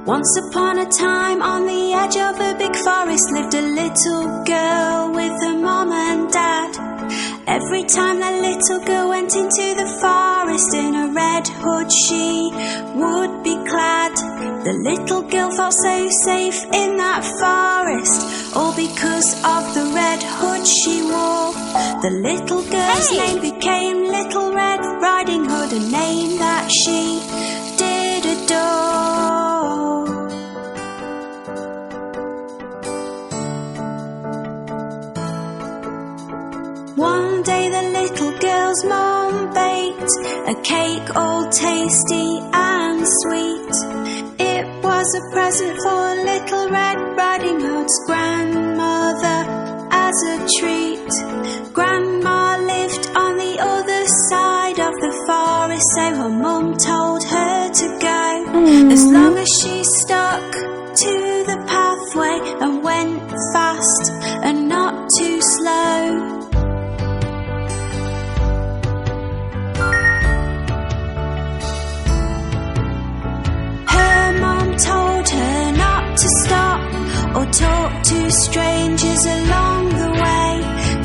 Once upon a time, on the edge of a big forest, lived a little girl with her mom and dad. Every time that little girl went into the forest, in a red hood she would be clad. The little girl felt so safe in that forest, all because of the red hood she wore. The little girl's name became Little Red Riding Hood, a name that she did adore. One day the little girl's mom baked a cake all tasty and sweet. It was a present for Little Red Riding Hood's grandmother as a treat. Grandma lived on the other side of the forest, so her mum told her to go. As long as she stuck to the pathway and went fast and not too slow. Told her not to stop or talk to strangers along the way,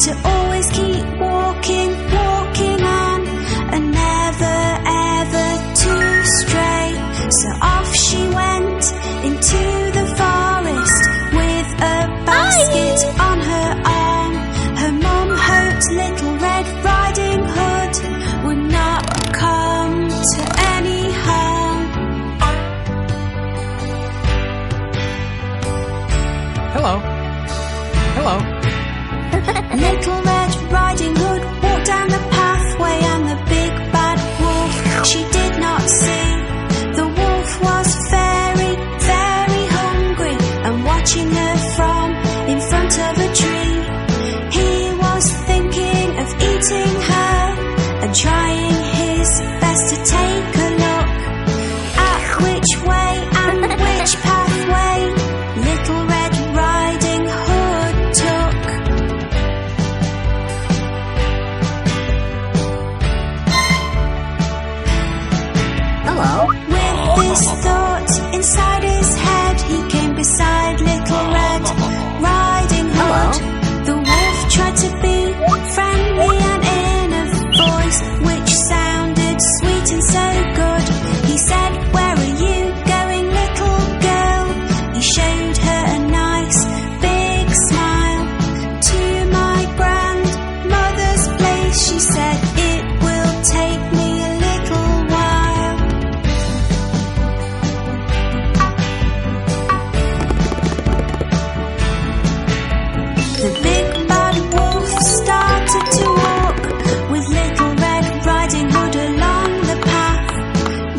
to always keep walking, walking on, and never ever to stray. So off she went into the forest with a basket on her arm. Her mum hoped Little Red Riding Hood would not come to any harm. Hello. Hello. Little Red Riding Hood walked down the pathway, and the big bad wolf she did not see. The wolf was very, very hungry and watching her from in front of a tree. He was thinking of eating her and trying his best to take a look at which way and which pathway Little Red Riding Hood took. Hello. With this thought inside his head, he came beside Little Red Riding Hood. The wolf tried to be friendly and in a voice which sounded sweet and so good. He said, "Where are you going, little girl?" He showed her a nice big smile. "To my grandmother's place," she said, "it will take me a little while." The big bad wolf started to walk with Little Red Riding Hood along the path.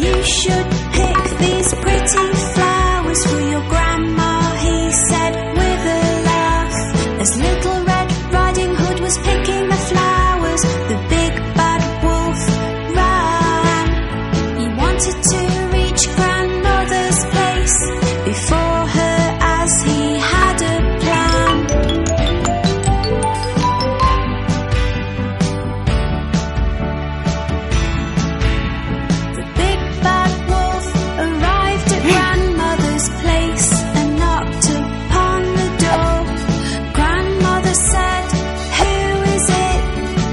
"You should pick these pretty flowers for your grandma," he said with a laugh. As Little Red Riding Hood was picking the flowers, the big bad wolf ran. He wanted to reach grandmother's place before her, as he had a plan. The big bad wolf arrived at grandmother's place and knocked upon the door. Grandmother said, "Who is it?"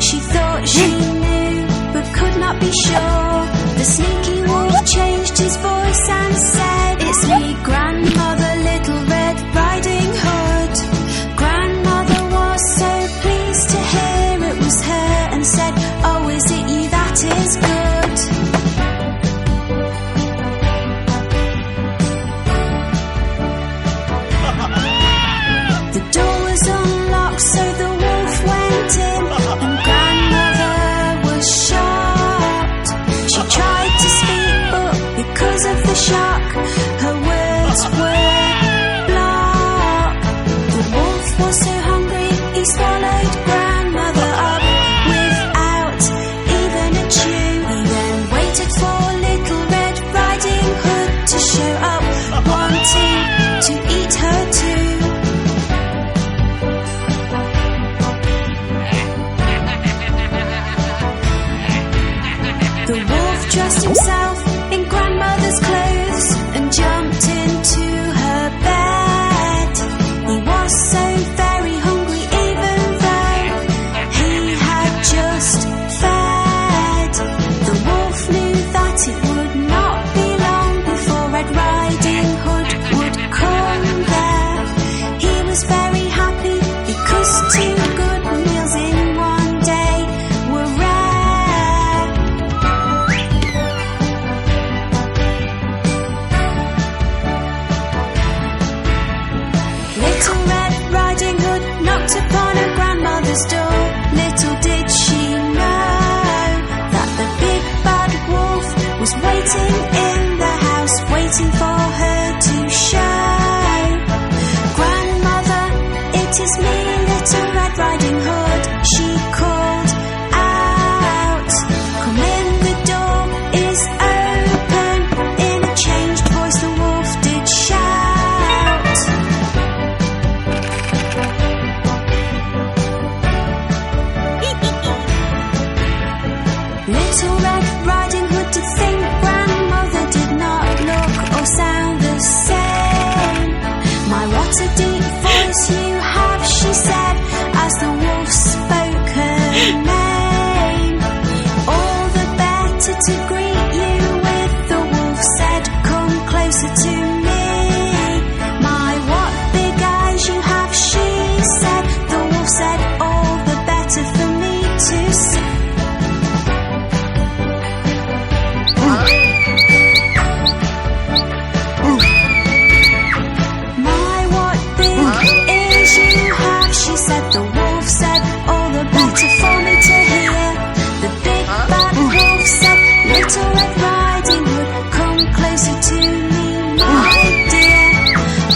She thought she knew, but could not be sure. The sneaky wolf changed his voice and said, "It's me, Grandmother, Little Red Riding Hood." Grandmother was so pleased to hear it was her and said, "Oh, is it you? That is good." The door was unlocked, so the wolf went in, and grandmother was shocked. She tried to speak, but because of the shock, her words were blocked. The wolf was so hungry, he swallowed grandmother up without even a chew. He then waited for Little Red Riding Hood to show up, wanting to eat her too. The wolf dressed himself in grandmother's clothes and jumped into 2 good meals in one day were rare. Little Red Riding Hood knocked upon her grandmother's door. Little did she know that the big bad wolf was waiting in the house, waiting for her to show. Grandmother, it is me, Little Red Riding Hood, she called out. Come in, the door is open. In a changed voice the wolf did shout. Little Red Riding Hood to think grandmother did not look or sound the same. My, what a deep voice you have, she said, as the wolf spoke her name. All the better to greet you with, the wolf said, come closer to me. My, what big eyes you have, she said, the wolf said, all the better for me to see. My, what big ears you have, she said, the wolf said, all the better for me to hear. The big bad wolf said, Little Red Riding Hood, come closer to me, my dear.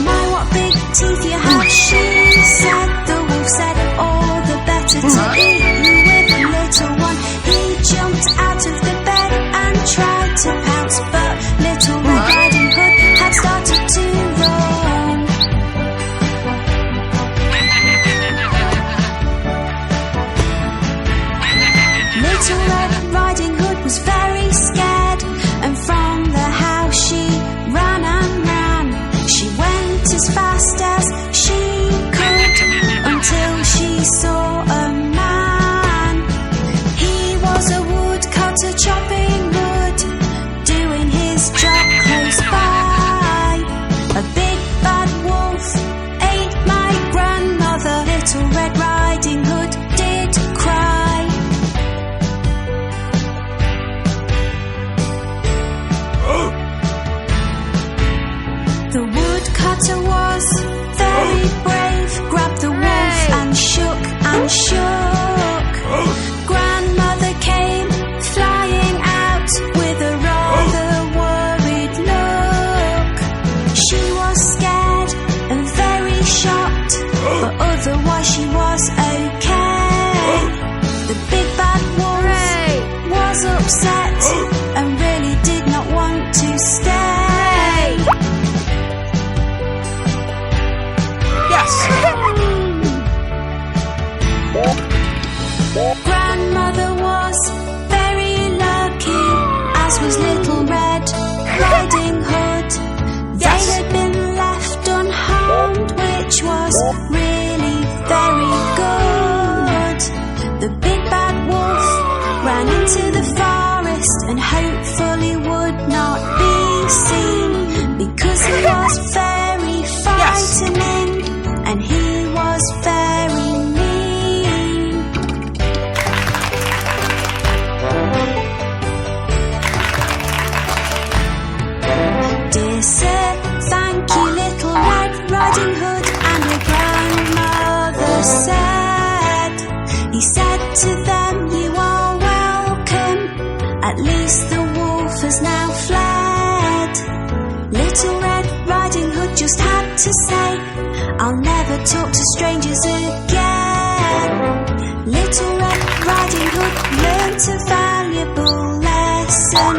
My, what big teeth you have, she said, the wolf said, all the better to eat you with, little one. He jumped out of the bed and tried to pounce, but Little Red Riding Hood had started to run. Little Red Riding Hood was very scared, and from the house she ran and ran. She went as fast as she could until she saw a man. He was a woodcutter chopping wood, doing his job close by. A big bad wolf ate my grandmother. Little Red Riding Hood did cry. The woodcutter was very brave, grabbed the wolf and shook and shook. Grandmother came flying out with a rather worried look. She was scared and very shocked, but otherwise she was okay. The big bad wolf was upset and really did not want to stay. Yes! Grandmother was very lucky, as was Little Red Riding Hood. They had been left unharmed, which was really very good. The big bad wolf ran into the forest and hopefully would not be seen, because he was very frightening and he was very mean. Dear sir, thank you, Little Red Riding Hood, and her grandmother said. He said to them, you are welcome, at least the wolf has now fled. Little Red Riding Hood just had to say, I'll never talk to strangers again. Little Red Riding Hood learnt a valuable lesson.